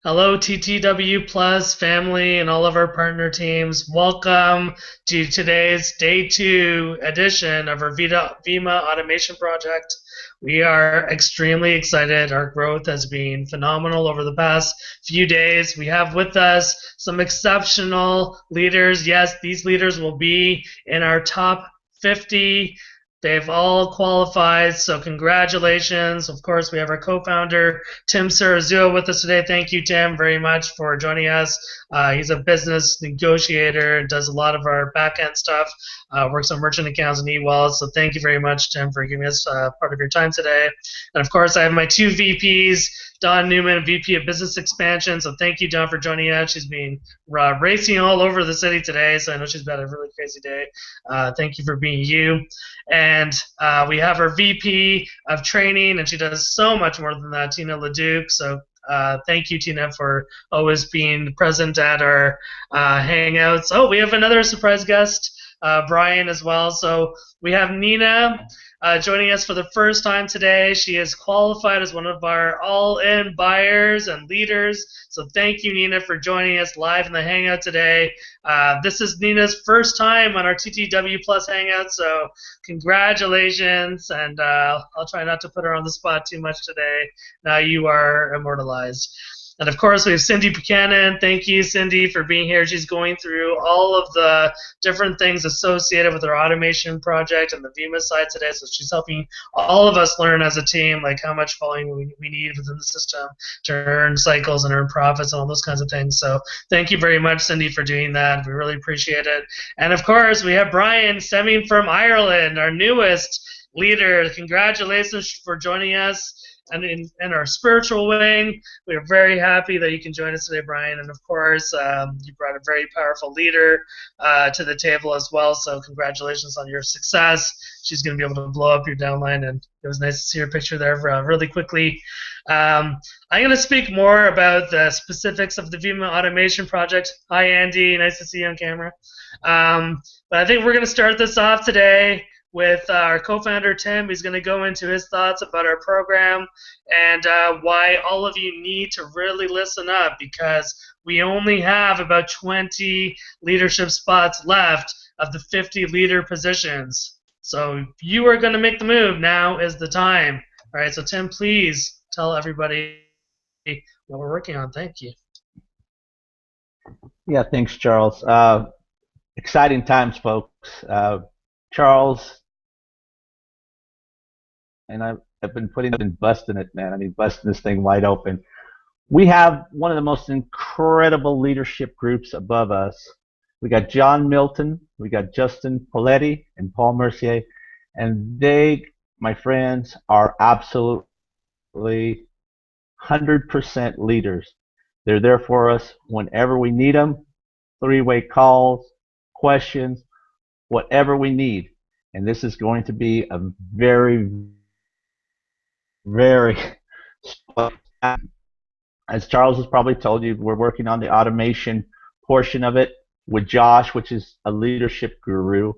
Hello, TTW Plus family and all of our partner teams. Welcome to today's day 2 edition of our Vemma automation project. We are extremely excited. Our growth has been phenomenal over the past few days. We have with us some exceptional leaders. Yes, these leaders will be in our top 50. They've all qualified, so congratulations. Of course, we have our co-founder, Tim Sarazua, with us today. Thank you, Tim, very much for joining us. He's a business negotiator, does a lot of our back-end stuff, works on merchant accounts and e-wallets. So thank you very much, Tim, for giving us part of your time today. And of course, I have my two VPs, Dawn Newman, VP of Business Expansion. So thank you, Dawn, for joining us. She's been racing all over the city today, so I know she's had a really crazy day. Thank you for being you. And we have our VP of Training, and she does so much more than that, Tina LaDuke. So thank you, Tina, for always being present at our hangouts. Oh, we have another surprise guest, Brian, as well. So we have Nina joining us for the first time today. She is qualified as one of our all-in buyers and leaders. So thank you, Nina, for joining us live in the Hangout today. This is Nina's first time on our TTW Plus Hangout, so congratulations, and I'll try not to put her on the spot too much today. Now you are immortalized. And of course, we have Cyndi Buchanan. Thank you, Cyndi, for being here. She's going through all of the different things associated with our automation project and the Vemma side today. So she's helping all of us learn as a team, like how much volume we need within the system to earn cycles and earn profits and all those kinds of things. So thank you very much, Cyndi, for doing that. We really appreciate it. And of course, we have Brian stemming from Ireland, our newest leader. Congratulations for joining us. And in our spiritual wing, we are very happy that you can join us today, Brian. And of course, you brought a very powerful leader to the table as well. So congratulations on your success. She's going to be able to blow up your downline, and it was nice to see your picture there really quickly. I'm going to speak more about the specifics of the Vemma automation project. Hi, Andy. Nice to see you on camera. But I think we're going to start this off today with our co-founder, Tim. He's going to go into his thoughts about our program and why all of you need to really listen up, because we only have about 20 leadership spots left of the 50 leader positions. So if you are going to make the move, now is the time. All right, so Tim, please tell everybody what we're working on. Thank you. Yeah, thanks, Charles. Exciting times, folks. Charles, and I've been busting it, man. I mean, busting this thing wide open. We have one of the most incredible leadership groups above us. We got John Milton, we got Justin Poletti, and Paul Mercier, and they, my friends, are absolutely 100% leaders. They're there for us whenever we need them. Three-way calls, questions, whatever we need. And this is going to be a very, very, as Charles has probably told you, we're working on the automation portion of it with Josh, which is a leadership guru,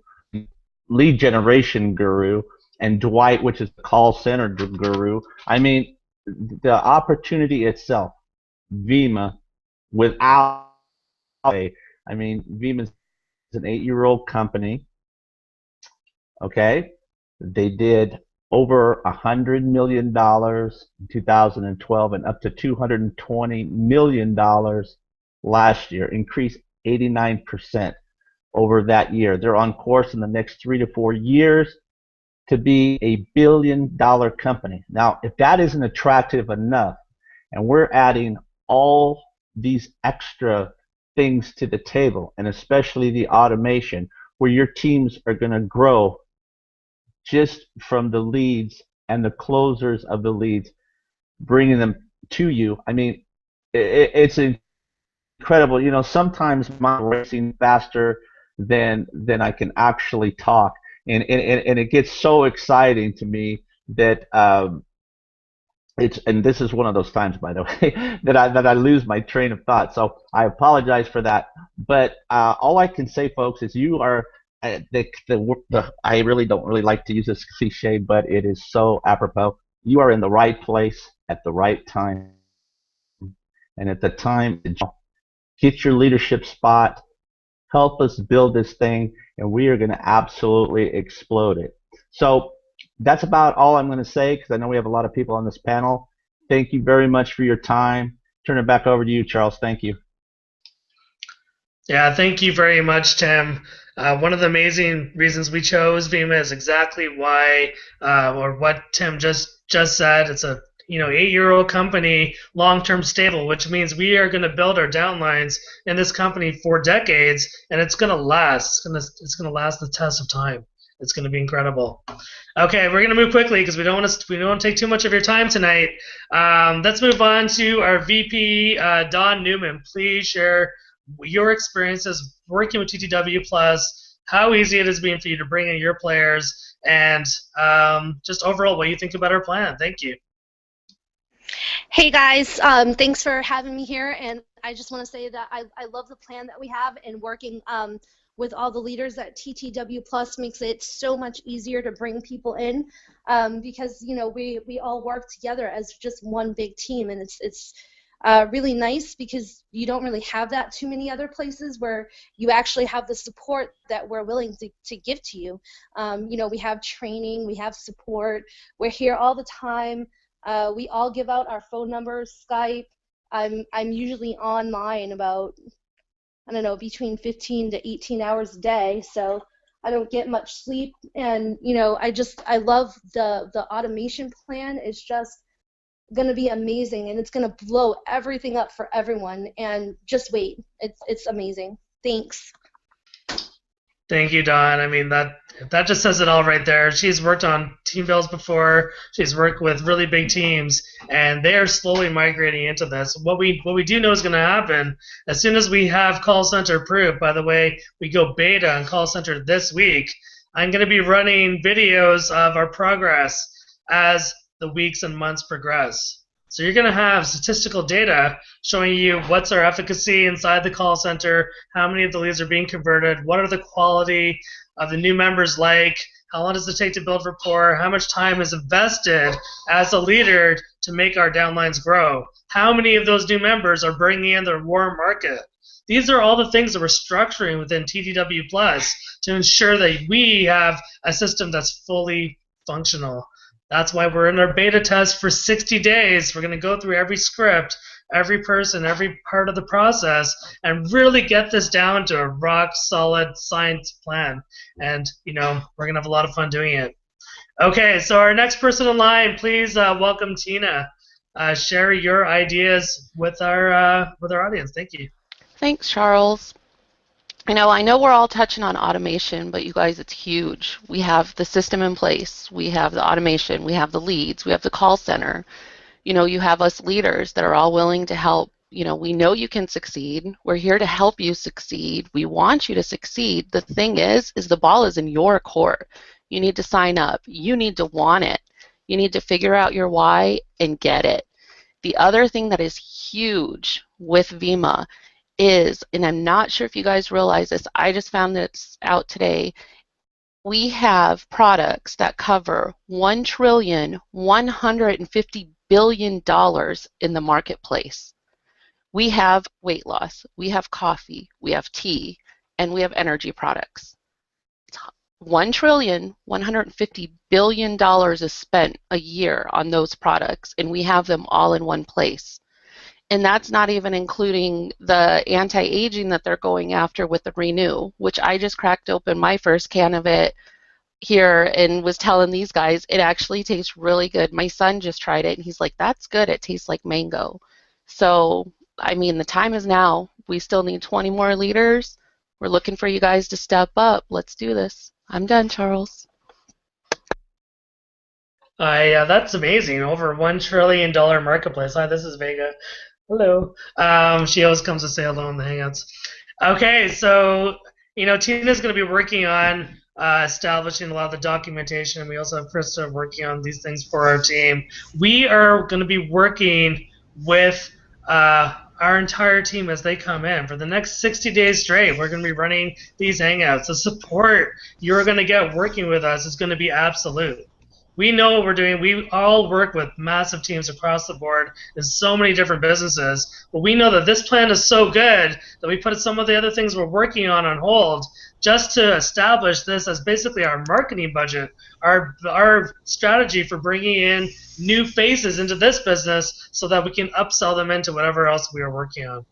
lead generation guru, and Dwight, which is a call center guru. I mean, the opportunity itself, Vemma, without, I mean, Vemma is an 8-year-old company. Okay, they did over $100 million in 2012 and up to $220 million last year, increased 89% over that year. They're on course in the next 3 to 4 years to be a billion-dollar company. Now, if that isn't attractive enough, and we're adding all these extra things to the table, and especially the automation, where your teams are going to grow just from the leads and the closers of the leads, bringing them to you. I mean, it's incredible. You know, sometimes I'm racing faster than I can actually talk, and it gets so exciting to me that and this is one of those times, by the way, that I lose my train of thought. So I apologize for that. But all I can say, folks, is you are I really don't really like to use this cliche, but it is so apropos. You are in the right place at the right time. And at the time, get your leadership spot, help us build this thing, and we are going to absolutely explode it. So that's about all I'm going to say, because I know we have a lot of people on this panel. Thank you very much for your time. Turn it back over to you, Charles. Thank you. Yeah, thank you very much, Tim. One of the amazing reasons we chose Vemma is exactly why, or what Tim just said. It's a 8-year-old company, long-term stable, which means we are going to build our downlines in this company for decades, and it's going to last. It's going to last the test of time. It's going to be incredible. Okay, we're going to move quickly because we don't want to take too much of your time tonight. Let's move on to our VP, Don Newman. Please share your experiences working with TTW Plus, how easy it has been for you to bring in your players, and just overall what you think about our plan. Thank you. Hey guys, thanks for having me here, and I just want to say that I love the plan that we have, and working with all the leaders at TTW Plus makes it so much easier to bring people in, because we all work together as just one big team, and it's really nice because you don't really have that too many other places where you actually have the support that we're willing to give to you. We have training, we have support, we're here all the time. We all give out our phone numbers, Skype. I'm usually online about, I don't know, between 15 to 18 hours a day, so I don't get much sleep. And I love the automation plan. It's just going to be amazing, and it's going to blow everything up for everyone. And just wait, it's amazing. Thanks. Thank you, Dawn. I mean, that just says it all right there. She's worked on team builds before. She's worked with really big teams, and they are slowly migrating into this. What we do know is going to happen as soon as we have call center approved. By the way, we go beta on call center this week. I'm going to be running videos of our progress as the weeks and months progress. So you're going to have statistical data showing you what's our efficacy inside the call center, how many of the leads are being converted, what are the quality of the new members like, how long does it take to build rapport, how much time is invested as a leader to make our downlines grow, how many of those new members are bringing in their warm market. These are all the things that we're structuring within TTW Plus to ensure that we have a system that's fully functional. That's why we're in our beta test for 60 days. We're going to go through every script, every person, every part of the process, and really get this down to a rock-solid science plan. And, we're going to have a lot of fun doing it. Okay, so our next person in line, please welcome Tina. Share your ideas with our audience. Thank you. Thanks, Charles. I know we're all touching on automation, but you guys, it's huge. We have the system in place. We have the automation. We have the leads. We have the call center. You have us leaders that are all willing to help. We know you can succeed. We're here to help you succeed. We want you to succeed. The thing is the ball is in your court. You need to sign up. You need to want it. You need to figure out your why and get it. The other thing that is huge with Vemma is, and I'm not sure if you guys realize this, I just found this out today, we have products that cover $1,150,000,000,000 in the marketplace. We have weight loss, we have coffee, we have tea, and we have energy products. $1,150,000,000,000 is spent a year on those products, and we have them all in one place. And that's not even including the anti-aging that they're going after with the Renew, which I just cracked open my first can of it here and was telling these guys it actually tastes really good. My son just tried it, and he's like, that's good. It tastes like mango. So, the time is now. We still need 20 more leaders. We're looking for you guys to step up. Let's do this. I'm done, Charles. That's amazing. Over $1 trillion marketplace. Hi, this is Vega. Hello. She always comes to say hello in the Hangouts. Okay, so, Tina's going to be working on establishing a lot of the documentation, and we also have Krista working on these things for our team. We are going to be working with our entire team as they come in. For the next 60 days straight, we're going to be running these Hangouts. The support you're going to get working with us is going to be absolute. We know what we're doing. We all work with massive teams across the board in so many different businesses. But we know that this plan is so good that we put some of the other things we're working on hold just to establish this as basically our marketing budget, our strategy for bringing in new faces into this business so that we can upsell them into whatever else we are working on.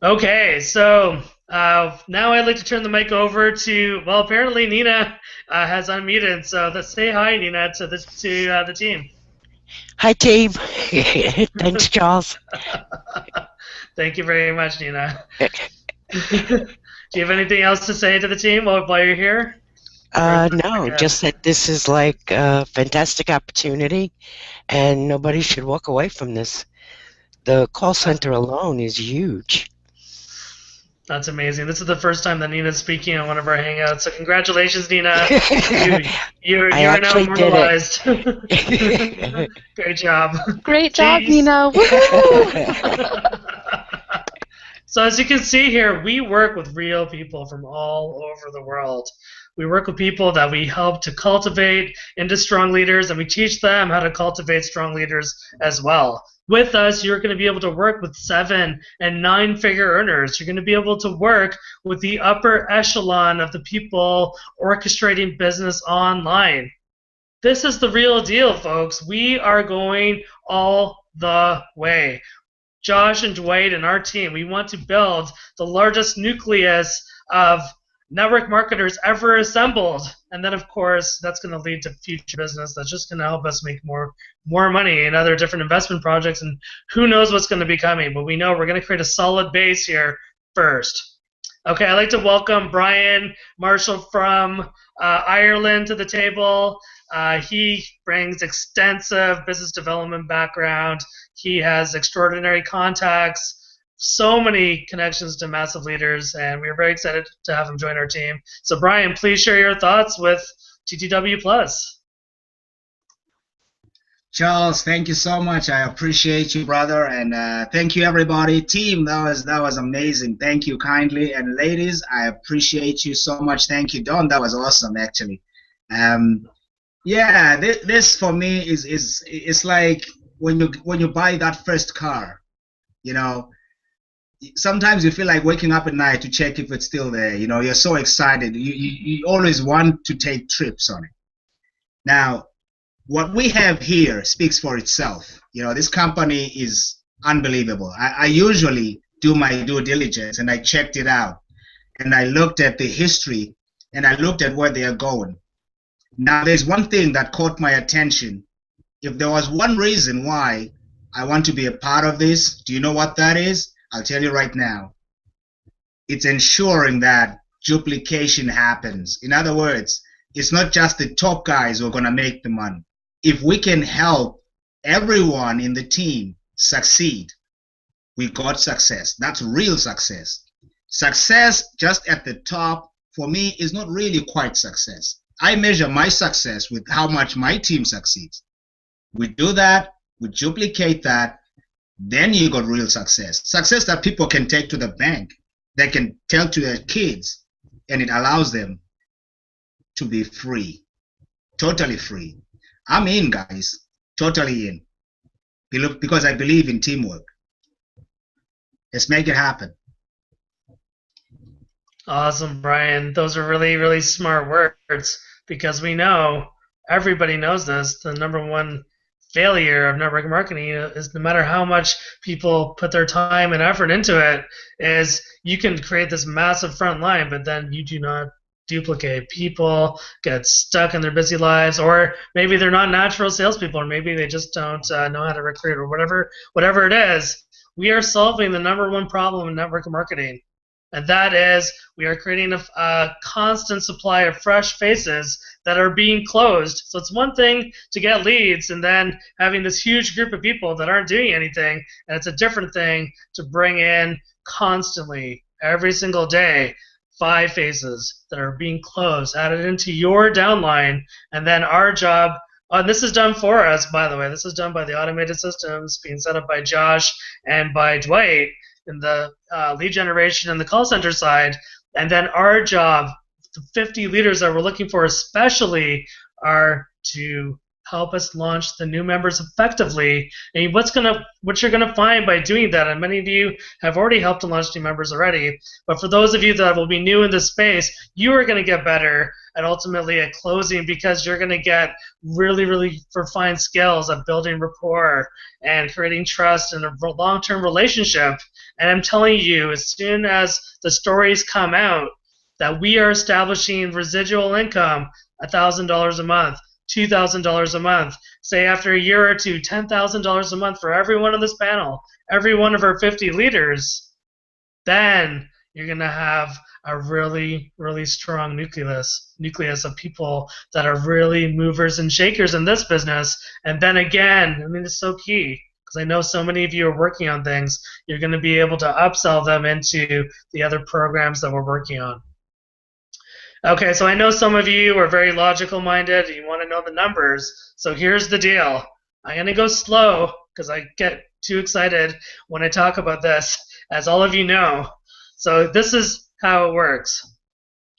Okay, so now I'd like to turn the mic over to, well, apparently Nina has unmuted, so let's say hi, Nina, to the team. Hi, team. Thanks, Charles. Thank you very much, Nina. Do you have anything else to say to the team while you're here? No, just that this is like a fantastic opportunity, and nobody should walk away from this. The call center alone is huge. That's amazing. This is the first time that Nina's speaking on one of our hangouts, so congratulations, Nina. You're now immortalized. Great job. Great job, Nina. So as you can see here, we work with real people from all over the world. We work with people that we help to cultivate into strong leaders, and we teach them how to cultivate strong leaders as well. With us, you're going to be able to work with 7- and 9-figure earners. You're going to be able to work with the upper echelon of the people orchestrating business online. This is the real deal, folks. We are going all the way. Josh and Dwight and our team, we want to build the largest nucleus of network marketers ever assembled. And then, of course, that's going to lead to future business that's just going to help us make more money in other different investment projects. And who knows what's going to be coming. But we know we're going to create a solid base here first. Okay, I'd like to welcome Brian Marshall from Ireland to the table. He brings extensive business development background. He has extraordinary contacts, so many connections to massive leaders, and we're very excited to have him join our team. So Brian, please share your thoughts with TTW Plus. Charles, thank you so much. I appreciate you, brother, and thank you, everybody. Team, that was amazing. Thank you kindly, and ladies, I appreciate you so much. Thank you, Don. That was awesome, actually. Yeah, this for me is like when you buy that first car, you know. Sometimes you feel like waking up at night to check if it's still there. You know, you're so excited. You always want to take trips on it. Now, what we have here speaks for itself. You know, this company is unbelievable. I usually do my due diligence, and I checked it out. And I looked at the history, and I looked at where they are going. Now, there's one thing that caught my attention. If there was one reason why I want to be a part of this, do you know what that is? I'll tell you right now. It's ensuring that duplication happens. In other words, it's not just the top guys who are going to make the money. If we can help everyone in the team succeed, we got success. That's real success. Success just at the top, for me, is not really quite success. I measure my success with how much my team succeeds. We do that, we duplicate that, then you got real success. Success that people can take to the bank. They can tell to their kids, and it allows them to be free. Totally free. I'm in, guys. Totally in. Because I believe in teamwork. Let's make it happen. Awesome, Brian. Those are really, really smart words, because we know, everybody knows this, the number one failure of network marketing is no matter how much people put their time and effort into it, is you can create this massive front line, but then you do not duplicate. People get stuck in their busy lives, or maybe they're not natural salespeople, or maybe they just don't know how to recruit, or whatever it is. We are solving the number one problem in network marketing, and that is we are creating a constant supply of fresh faces that are being closed. So it's one thing to get leads and then having this huge group of people that aren't doing anything, and it's a different thing to bring in constantly, every single day, 5 faces that are being closed, added into your downline, and then our job, and this is done for us, by the way, this is done by the automated systems being set up by Josh and by Dwight in the lead generation and the call center side, and then our job, the 50 leaders that we're looking for, especially are to help us launch the new members effectively. And what you're gonna find by doing that, and many of you have already helped to launch new members already, but for those of you that will be new in this space, you are gonna get better at ultimately at closing, because you're gonna get really, really refined skills of building rapport and creating trust in a long-term relationship. And I'm telling you, as soon as the stories come out that we are establishing residual income, $1,000 a month, $2,000 a month, say after a year or two, $10,000 a month for everyone on this panel, every one of our 50 leaders, then you're going to have a really, really strong nucleus of people that are really movers and shakers in this business. And then again, I mean, it's so key, because I know so many of you are working on things, you're going to be able to upsell them into the other programs that we're working on. Okay, so I know some of you are very logical minded, you want to know the numbers, so here's the deal. I'm going to go slow because I get too excited when I talk about this, as all of you know. So this is how it works.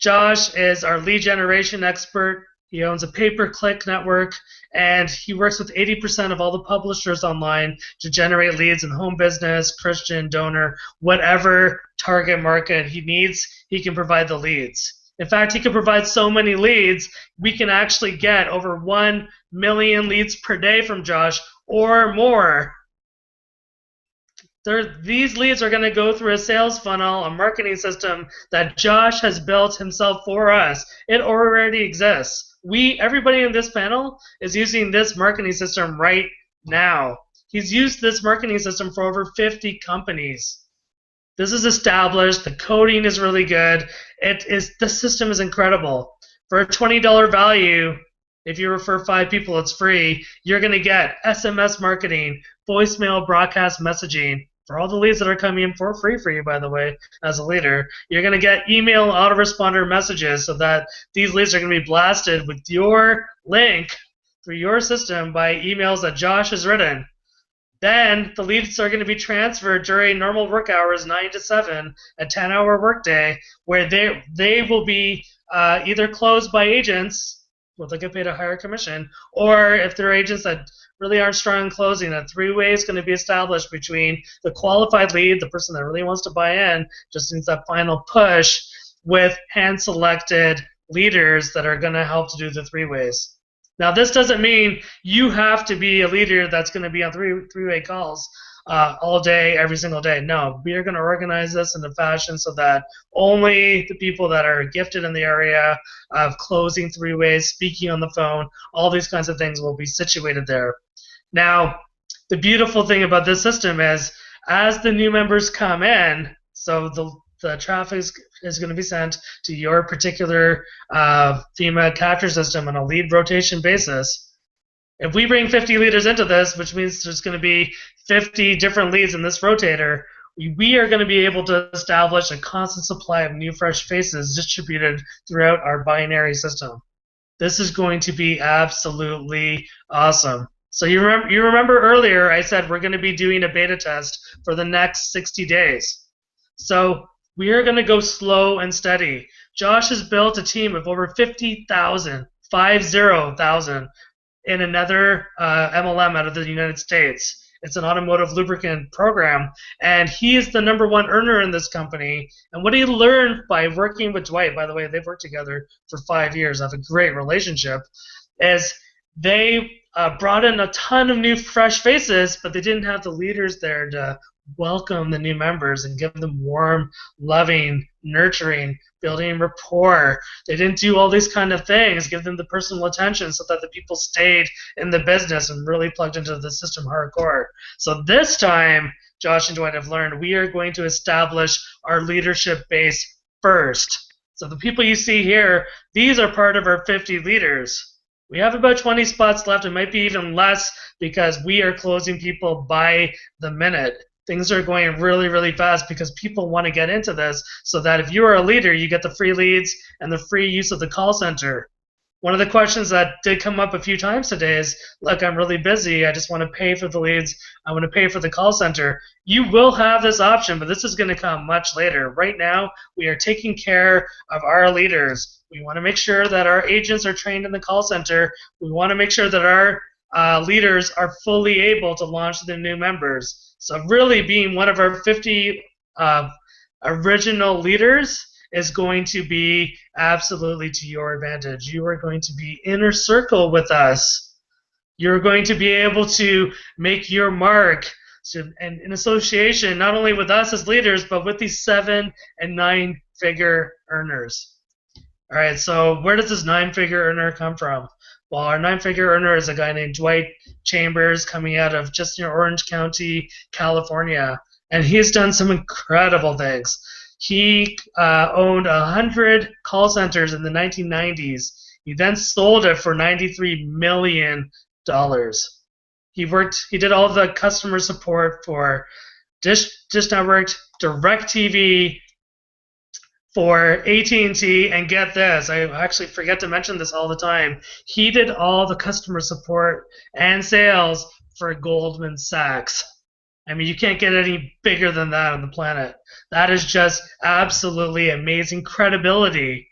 Josh is our lead generation expert. He owns a pay-per-click network, and he works with 80% of all the publishers online to generate leads in home business, Christian, donor, whatever target market he needs, he can provide the leads. In fact, he can provide so many leads, we can actually get over 1 million leads per day from Josh or more. These leads are going to go through a sales funnel, a marketing system that Josh has built himself for us. It already exists. Everybody in this panel is using this marketing system right now. He's used this marketing system for over 50 companies. This is established. The coding is really good. The system is incredible. For a $20 value, if you refer 5 people, it's free. You're going to get SMS marketing, voicemail broadcast messaging for all the leads that are coming in for free for you, by the way, as a leader. You're going to get email autoresponder messages so that these leads are going to be blasted with your link through your system by emails that Josh has written. Then the leads are going to be transferred during normal work hours, 9 to 7, a 10-hour workday, where they will be either closed by agents, well, they'll get paid a higher commission, or if they're agents that really aren't strong in closing, a 3-way is going to be established between the qualified lead, the person that really wants to buy in, just needs that final push, with hand-selected leaders that are going to help to do the 3-ways. Now, this doesn't mean you have to be a leader that's going to be on three-way calls all day, every single day. No, we are going to organize this in a fashion so that only the people that are gifted in the area of closing 3-ways, speaking on the phone, all these kinds of things will be situated there. Now, the beautiful thing about this system is, as the new members come in, so the traffic is going to be sent to your particular Vemma capture system on a lead rotation basis. If we bring 50 leaders into this, which means there's going to be 50 different leads in this rotator, we are going to be able to establish a constant supply of new fresh faces distributed throughout our binary system. This is going to be absolutely awesome. So you remember earlier I said we're going to be doing a beta test for the next 60 days. So we are going to go slow and steady. Josh has built a team of over 50,000, 50,000, in another MLM out of the United States. It's an automotive lubricant program, and he is the #1 earner in this company. And what he learned by working with Dwight, by the way, they've worked together for 5 years, have a great relationship, is they brought in a ton of new fresh faces, but they didn't have the leaders there to welcome the new members and give them warm, loving, nurturing, building rapport. They didn't do all these kind of things, give them the personal attention so that the people stayed in the business and really plugged into the system hardcore. So this time, Josh and Dwight have learned we are going to establish our leadership base first. So the people you see here, these are part of our 50 leaders. We have about 20 spots left. It might be even less because we are closing people by the minute. Things are going really, really fast because people want to get into this so that if you are a leader, you get the free leads and the free use of the call center. One of the questions that did come up a few times today is, look, I'm really busy. I just want to pay for the leads. I want to pay for the call center. You will have this option, but this is going to come much later. Right now, we are taking care of our leaders. We want to make sure that our agents are trained in the call center. We want to make sure that our leaders are fully able to launch the new members. So really being one of our 50 original leaders is going to be absolutely to your advantage. You are going to be inner circle with us. You're going to be able to make your mark and in association not only with us as leaders, but with these 7- and 9-figure earners. All right, so where does this 9-figure earner come from? Well, our 9-figure earner is a guy named Dwight Chambers coming out of just near Orange County, California, and he's done some incredible things. He owned 100 call centers in the 1990s. He then sold it for $93 million. He did all the customer support for Dish Network, DirecTV, for AT&T, and get this, I actually forget to mention this all the time, he did all the customer support and sales for Goldman Sachs. I mean, you can't get any bigger than that on the planet. That is just absolutely amazing credibility.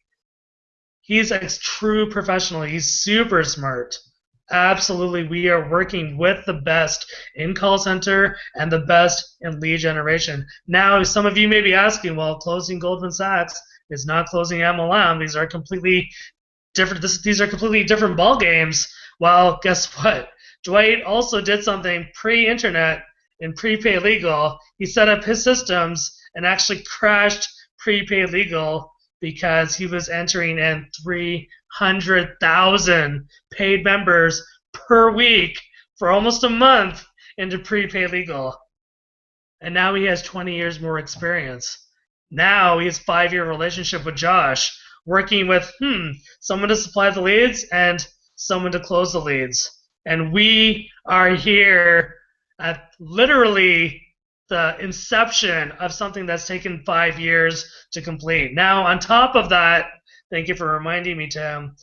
He's a true professional. He's super smart. Absolutely, we are working with the best in call center and the best in lead generation. Now, some of you may be asking, well, closing Goldman Sachs is not closing MLM. These are completely different. These are completely different ball games. Well, guess what? Dwight also did something pre-internet and prepaid legal. He set up his systems and actually crashed prepaid legal because he was entering in 300,000 paid members per week for almost a month into prepaid legal. And now he has 20 years more experience. Now he has a 5-year relationship with Josh, working with someone to supply the leads and someone to close the leads. And we are here at literally the inception of something that's taken 5 years to complete. Now, on top of that, thank you for reminding me, Tim,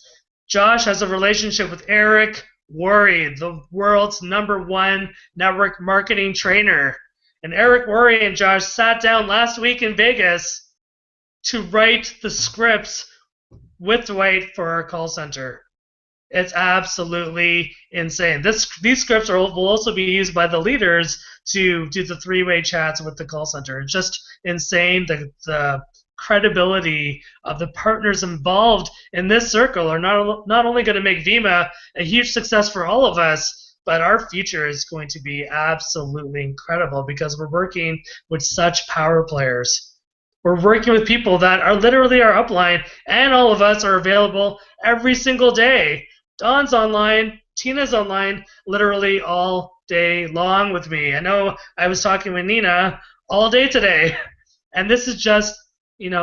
Josh has a relationship with Eric Worre, the world's #1 network marketing trainer. And Eric Worre and Josh sat down last week in Vegas to write the scripts with Dwight for our call center. It's absolutely insane. These scripts will also be used by the leaders to do the 3-way chats with the call center. It's just insane. The credibility of the partners involved in this circle are not only going to make Vemma a huge success for all of us, but our future is going to be absolutely incredible because we're working with such power players. We're working with people that are literally our upline, and all of us are available every single day. Dawn's online, Tina's online, literally all day long with me. I know I was talking with Nina all day today, and this is just,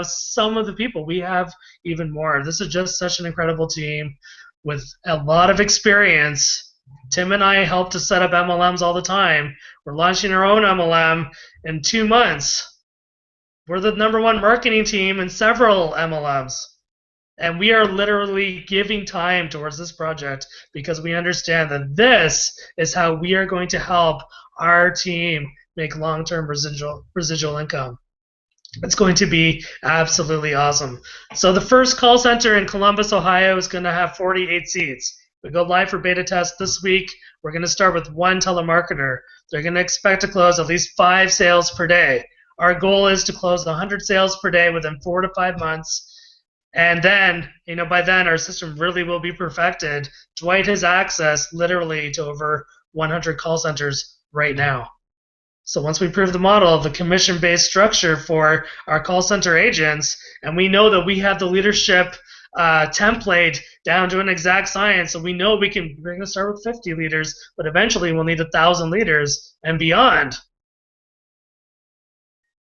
some of the people. We have even more. This is just such an incredible team with a lot of experience. Tim and I help to set up MLMs all the time. We're launching our own MLM in 2 months. We're the #1 marketing team in several MLMs. And we are literally giving time towards this project because we understand that this is how we are going to help our team make long-term residual income. It's going to be absolutely awesome. So the first call center in Columbus, Ohio is going to have 48 seats. We go live for beta test this week. We're going to start with 1 telemarketer. They're going to expect to close at least 5 sales per day. Our goal is to close 100 sales per day within 4 to 5 months. And then, by then our system really will be perfected. Dwight has access literally to over 100 call centers right now. So once we prove the model of the commission-based structure for our call center agents, and we know that we have the leadership template down to an exact science, so we know we're going to start with 50 leaders, but eventually we'll need 1,000 leaders and beyond.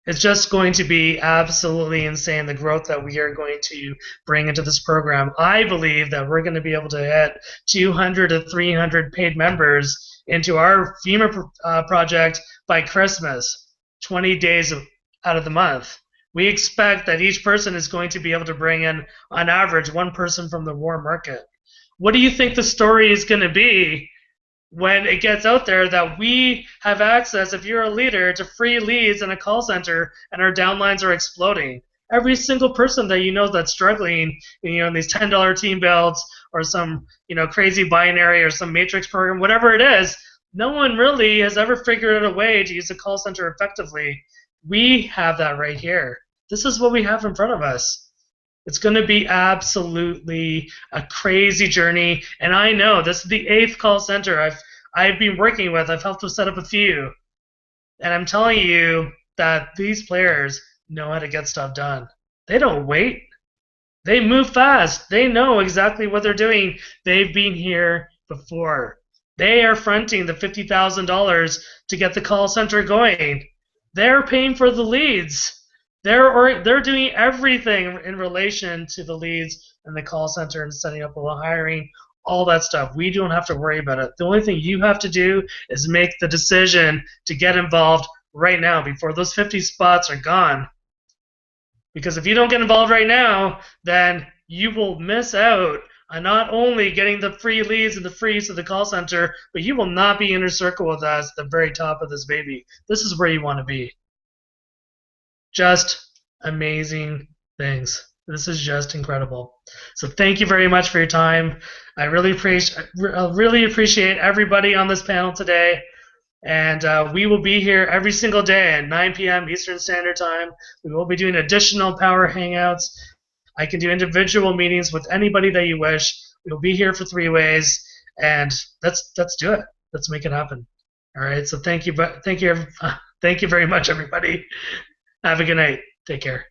It's just going to be absolutely insane, the growth that we are going to bring into this program. I believe that we're going to be able to hit 200 to 300 paid members into our Vemma project by Christmas, 20 days out of the month. We expect that each person is going to be able to bring in, on average, 1 person from the warm market. What do you think the story is going to be when it gets out there that we have access, if you're a leader, to free leads in a call center and our downlines are exploding? every single person that you know that's struggling, in these $10 team builds or some, crazy binary or some matrix program, whatever it is, no one really has ever figured out a way to use a call center effectively. We have that right here. This is what we have in front of us. It's going to be absolutely a crazy journey, and I know this is the 8th call center I've been working with. I've helped to set up a few, and I'm telling you that these players know how to get stuff done. They don't wait. They move fast. They know exactly what they're doing. They've been here before. They are fronting the $50,000 to get the call center going. They're paying for the leads. They're doing everything in relation to the leads and the call center and setting up all the hiring, all that stuff. We don't have to worry about it. The only thing you have to do is make the decision to get involved right now before those 50 spots are gone. Because if you don't get involved right now, then you will miss out on not only getting the free leads and the frees to the call center, but you will not be inner circle with us at the very top of this baby. This is where you want to be. Just amazing things. This is just incredible. So thank you very much for your time. I really appreciate everybody on this panel today. And we will be here every single day at 9 p.m. Eastern Standard Time. We will be doing additional power hangouts. I can do individual meetings with anybody that you wish. We will be here for 3 ways, and let's do it. Let's make it happen. All right. So thank you very much, everybody. Have a good night. Take care.